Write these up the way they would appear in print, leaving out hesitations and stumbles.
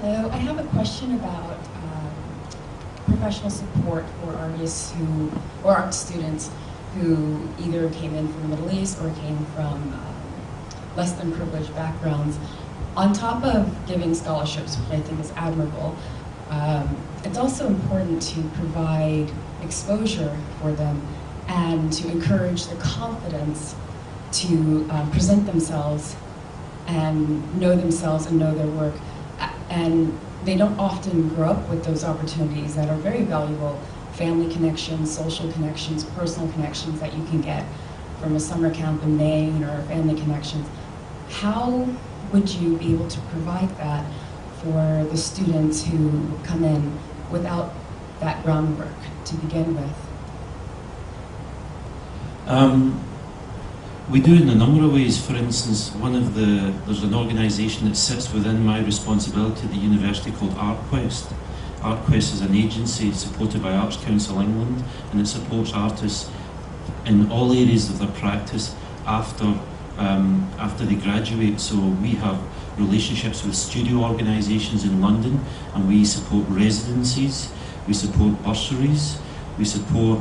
Hello, I have a question about professional support for artists who, or art students who either came in from the Middle East or came from less than privileged backgrounds. On top of giving scholarships, which I think is admirable, it's also important to provide exposure for them and to encourage the confidence to present themselves and know themselves and know their work. And they don't often grow up with those opportunities that are very valuable. Family connections, social connections, personal connections that you can get from a summer camp in Maine or family connections. How would you be able to provide that for the students who come in without that groundwork to begin with? We do it in a number of ways. For instance, there's an organisation that sits within my responsibility at the university called ArtQuest. ArtQuest is an agency supported by Arts Council England, and it supports artists in all areas of their practice after they graduate. So we have relationships with studio organisations in London, and we support residencies, we support bursaries, we support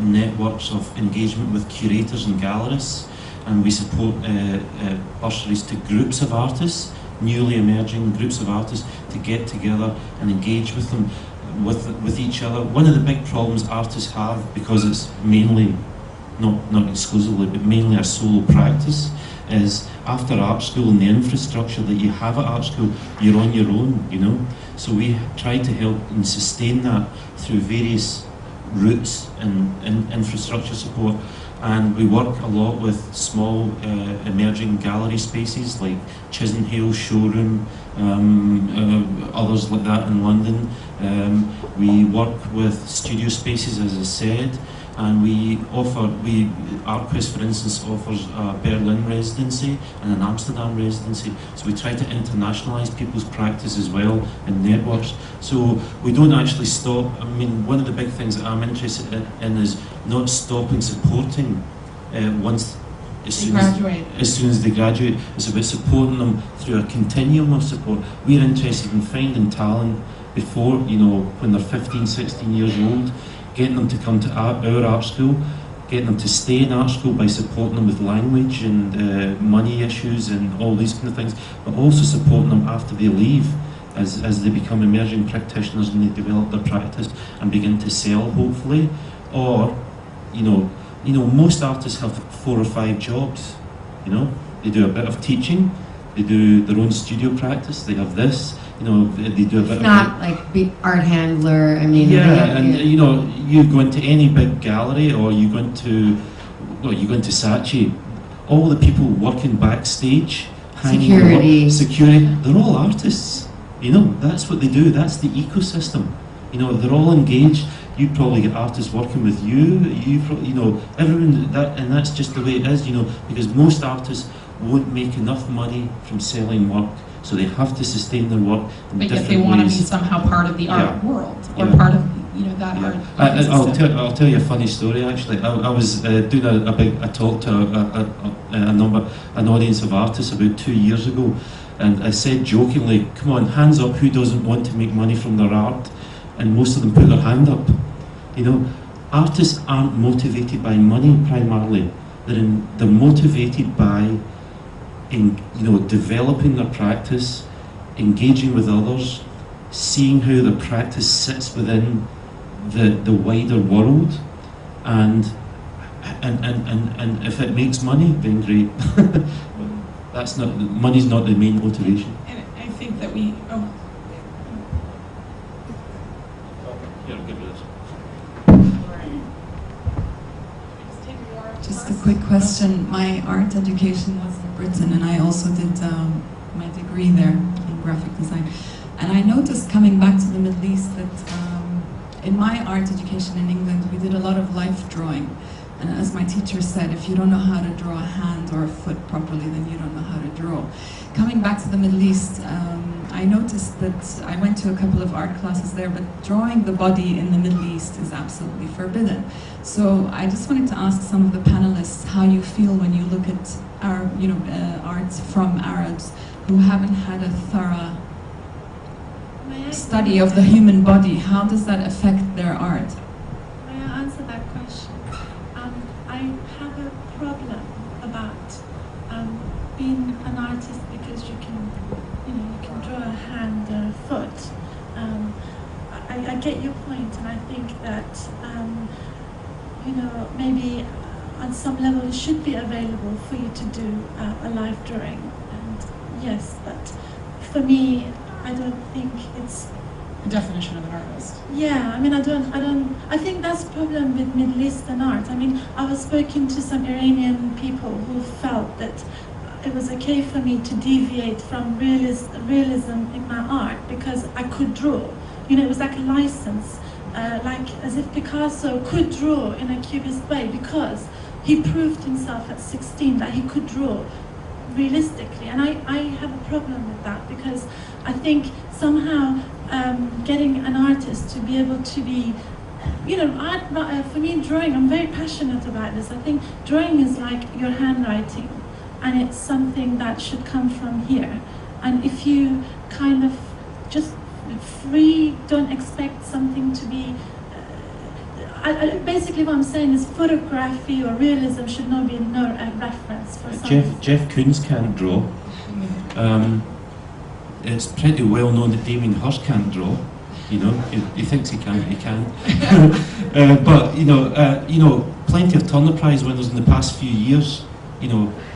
networks of engagement with curators and gallerists, and we support bursaries to groups of artists, newly emerging groups of artists, to get together and engage with them, with each other. One of the big problems artists have, because it's mainly, not exclusively, but mainly a solo practice, is after art school and the infrastructure that you have at art school, you're on your own, you know. So we try to help and sustain that through various routes and infrastructure support. And we work a lot with small emerging gallery spaces like Chisenhale Showroom, others like that in London. We work with studio spaces, as I said, and ArtQuest, for instance, offers a Berlin residency and an Amsterdam residency. So we try to internationalise people's practice as well in networks. So we don't actually stop. I mean, one of the big things that I'm interested in is not stopping supporting as soon as they graduate. It's about supporting them through a continuum of support. We're interested in finding talent before, you know, when they're 15, 16 years old, getting them to come to our art school, getting them to stay in art school by supporting them with language and money issues and all these kind of things, but also supporting them after they leave as they become emerging practitioners and they develop their practice and begin to sell, hopefully. Or, you know, most artists have 4 or 5 jobs. You know, they do a bit of teaching, they do their own studio practice, they have this. You know, they do a bit not like be art handler. I mean, yeah, and you know, you go into any big gallery, or you go into Saatchi, all the people working backstage, security, they're all artists. You know, that's what they do. That's the ecosystem. You know, they're all engaged. You probably get artists working with you. You know, everyone and that's just the way it is. You know, because most artists won't make enough money from selling work. So they have to sustain their work in different ways. But yet they want to be somehow part of the art world, or part of, you know, that art. I'll tell you a funny story. Actually, I was doing a talk to an audience of artists about 2 years ago, and I said jokingly, "Come on, hands up, who doesn't want to make money from their art?" And most of them put their hand up. You know, artists aren't motivated by money primarily. They're motivated by developing their practice, engaging with others, seeing how their practice sits within the wider world, and if it makes money, then great. Money's not the main motivation. And I think that we. Oh. Yeah, good with this. Just a quick question. My art education was in Britain, and I also did my degree there in graphic design. And I noticed coming back to the Middle East that in my art education in England, we did a lot of life drawing. And as my teacher said, if you don't know how to draw a hand or a foot properly, then you don't know how to draw. Coming back to the Middle East, I I noticed that I went to a couple of art classes there, but drawing the body in the Middle East is absolutely forbidden. So I just wanted to ask some of the panelists how you feel when you look at our, art from Arabs who haven't had a thorough study of the human body. How does that affect their art? May I answer that question? I have a problem about being an artist because you can draw a hand or a foot. I get your point, and I think that maybe on some level it should be available for you to do a live drawing. And yes, but for me, I don't think it's The definition of an artist. Yeah, I think that's the problem with Middle Eastern art. I was speaking to some Iranian people who felt that it was okay for me to deviate from realism in my art because I could draw. It was like a license, like as if Picasso could draw in a cubist way because he proved himself at 16 that he could draw realistically. And I have a problem with that because I think somehow getting an artist to be able to be, for me drawing, I'm very passionate about this. I think drawing is like your handwriting, and it's something that should come from here. And if you kind of just don't expect something to be, basically what I'm saying is photography or realism should not be a reference for something. Jeff Koons can't draw. It's pretty well known that Damien Hirst can't draw. He thinks he can, he can't. But plenty of Turner Prize winners in the past few years,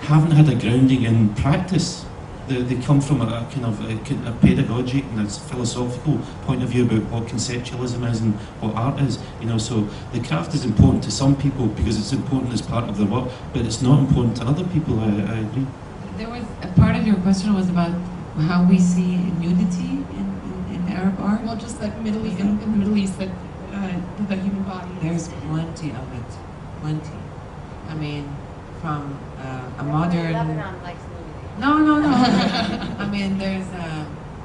haven't had a grounding in practice. They come from a kind of a pedagogic and a philosophical point of view about what conceptualism is and what art is. So the craft is important to some people because it's important as part of their work, but it's not important to other people. I agree. There was a part of your question was about how we see nudity in Arab art. Well, just that in the Middle East, that the human body. There's plenty of it, plenty. From a modern. Lebanon likes nudity. No. There's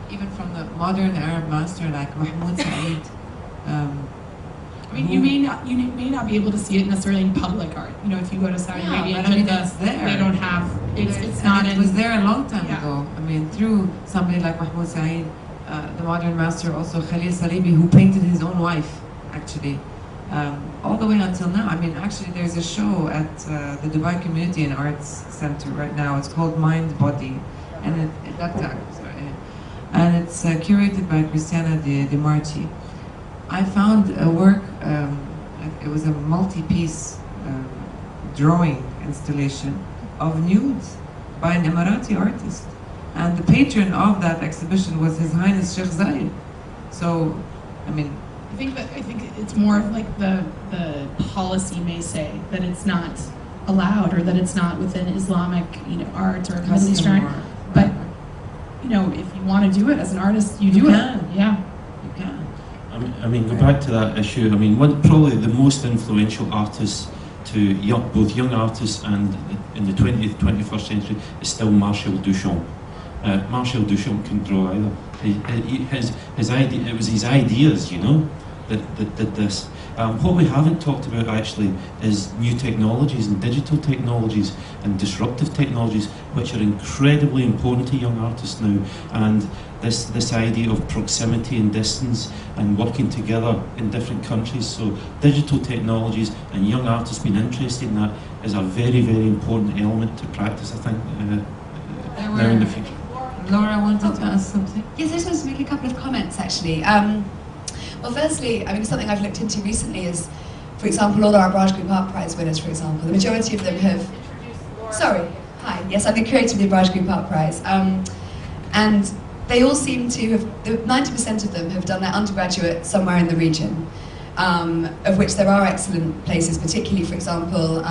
even from the modern Arab master like Mahmoud Saeed. You may not be able to see it necessarily in public art. If you go to Saudi Arabia, it's there. They don't have. It's not. It was there a long time ago. Through somebody like Mahmoud Saeed, the modern master, also Khalil Salibi, who painted his own wife, actually, all the way until now. Actually, there's a show at the Dubai Community and Arts Center right now. It's called Mind Body, and it's curated by Cristiana De Marchi. I found a work. It was a multi-piece drawing installation of nudes by an Emirati artist, and the patron of that exhibition was His Highness Sheikh Zayed. So, I think it's more of like the policy may say that it's not allowed or that it's not within Islamic art or Middle Eastern art. But if you want to do it as an artist, you do it. Yeah. You can. Go back to that issue. Probably the most influential artist to both young artists and in the 20th, 21st century is still Marcel Duchamp. Marcel Duchamp couldn't draw either. It was his ideas, that did this. What we haven't talked about actually is new technologies and digital technologies and disruptive technologies, which are incredibly important to young artists now. And this idea of proximity and distance and working together in different countries. So digital technologies and young artists being interested in that is a very, very important element to practice, I think, now in the future. Laura wanted to ask something. Yes, I just wanted to make a couple of comments actually. Well, firstly, something I've looked into recently is, for example, all our Abraj Group Art Prize winners, for example, the majority of them have... Sorry, hi, yes, I'm the curator of the Abraj Group Art Prize. And they all seem to have, 90% of them have done their undergraduate somewhere in the region, of which there are excellent places, particularly, for example,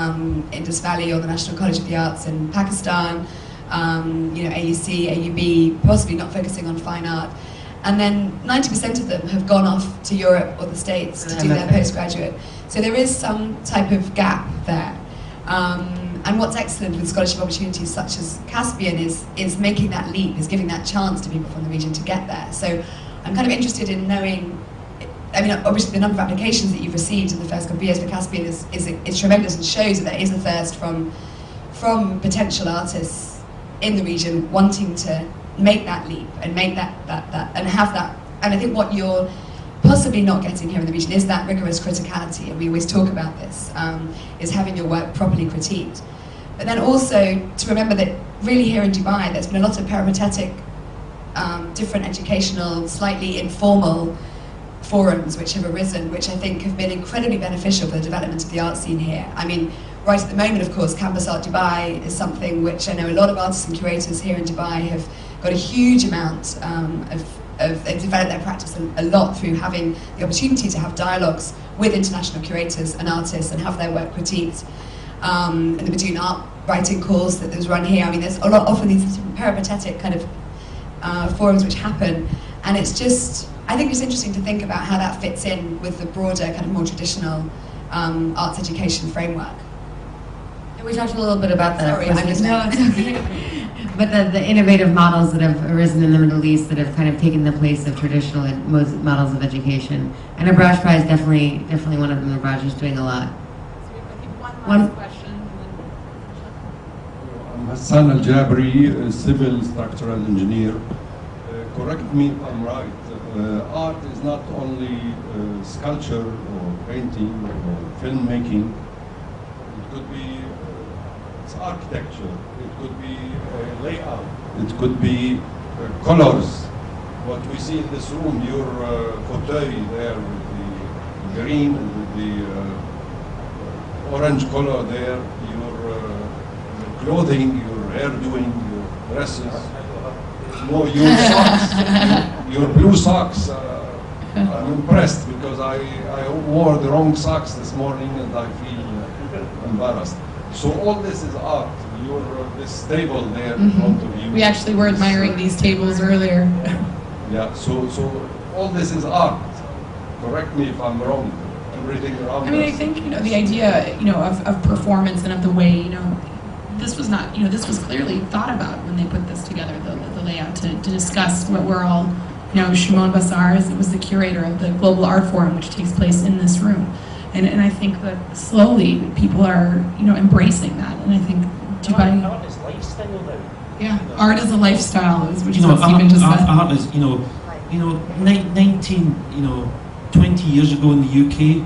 Indus Valley or the National College of the Arts in Pakistan, AUC, AUB, possibly not focusing on fine art. And then 90% of them have gone off to Europe or the States to do their postgraduate. So there is some type of gap there. And what's excellent with scholarship opportunities such as Caspian is making that leap, is giving that chance to people from the region to get there. So I'm kind of interested in knowing, I mean, obviously the number of applications that you've received in the first couple of years for Caspian is tremendous and shows that there is a thirst from potential artists in the region wanting to make that leap and make that and have that. And I think what you're possibly not getting here in the region is that rigorous criticality, and we always talk about this, is having your work properly critiqued. But then also to remember that really here in Dubai there's been a lot of peripatetic, different educational, slightly informal forums which have arisen, which I think have been incredibly beneficial for the development of the art scene here. I mean, right at the moment, of course, Campus Art Dubai is something which I know a lot of artists and curators here in Dubai have got a huge amount they've developed their practice a lot through having the opportunity to have dialogues with international curators and artists and have their work critiqued. And the Beddoe art writing course that was run here, I mean, there's a lot, often these peripatetic kind of forums which happen, and it's just, I think it's interesting to think about how that fits in with the broader, kind of more traditional arts education framework. And we talked a little bit about that. Sorry, I missed no, it's okay. But the innovative models that have arisen in the Middle East that have kind of taken the place of traditional models of education. And a Brush Prize definitely one of them. The Brush is doing a lot. So I think one last question. I'm Hassan Al-Jabri, a civil structural engineer. Correct me if I'm right. Art is not only sculpture or painting or filmmaking. It could be it's architecture. It could be layout. It could be colors. What we see in this room, your fauteuil there with the green and with the orange color there, your clothing, your hairdoing, your dresses. No, your socks, your blue socks. I'm impressed because I wore the wrong socks this morning and I feel embarrassed. So all this is art. This table there in front of you. We actually were admiring these tables earlier. Yeah, so all this is art. Correct me if I'm wrong. Everything around I mean, us. I think, the idea, of performance and of the way, this was not, this was clearly thought about when they put this together, the layout, to discuss what we're all, Shimon Basar was the curator of the Global Art Forum, which takes place in this room. And I think that slowly people are, embracing that. And I think Dubai... Art is lifestyle now. Yeah, art is a lifestyle, which is art, what Stephen just said. art is, 20 years ago in the UK,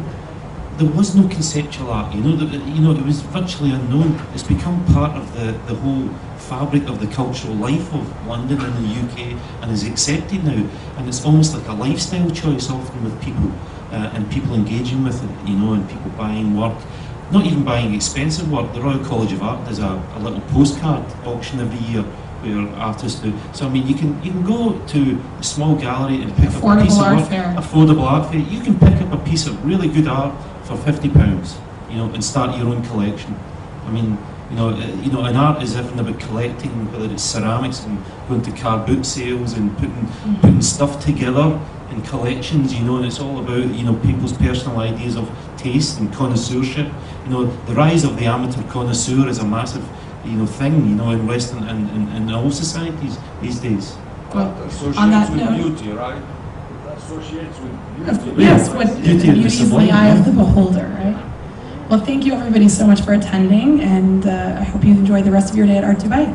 there was no conceptual art, it was virtually unknown. It's become part of the whole fabric of the cultural life of London and the UK and is accepted now. And it's almost like a lifestyle choice often with people and people engaging with it, and people buying work. Not even buying expensive work. The Royal College of Art does a little postcard auction every year where artists do. So I mean, you can go to a small gallery and pick up a piece of work. Affordable art fair. You can pick up a piece of really good art for £50, and start your own collection. I mean, an art is everything about collecting, whether it's ceramics and going to car boot sales and putting stuff together in collections, and it's all about, people's personal ideas of taste and connoisseurship. The rise of the amateur connoisseur is a massive, thing, in Western and in all societies these days. Well, associates on that with note, beauty, right? It associates with beauty. Yes, beauty is the eye of the beholder, right? Well, thank you everybody so much for attending, and I hope you enjoy the rest of your day at Art Dubai.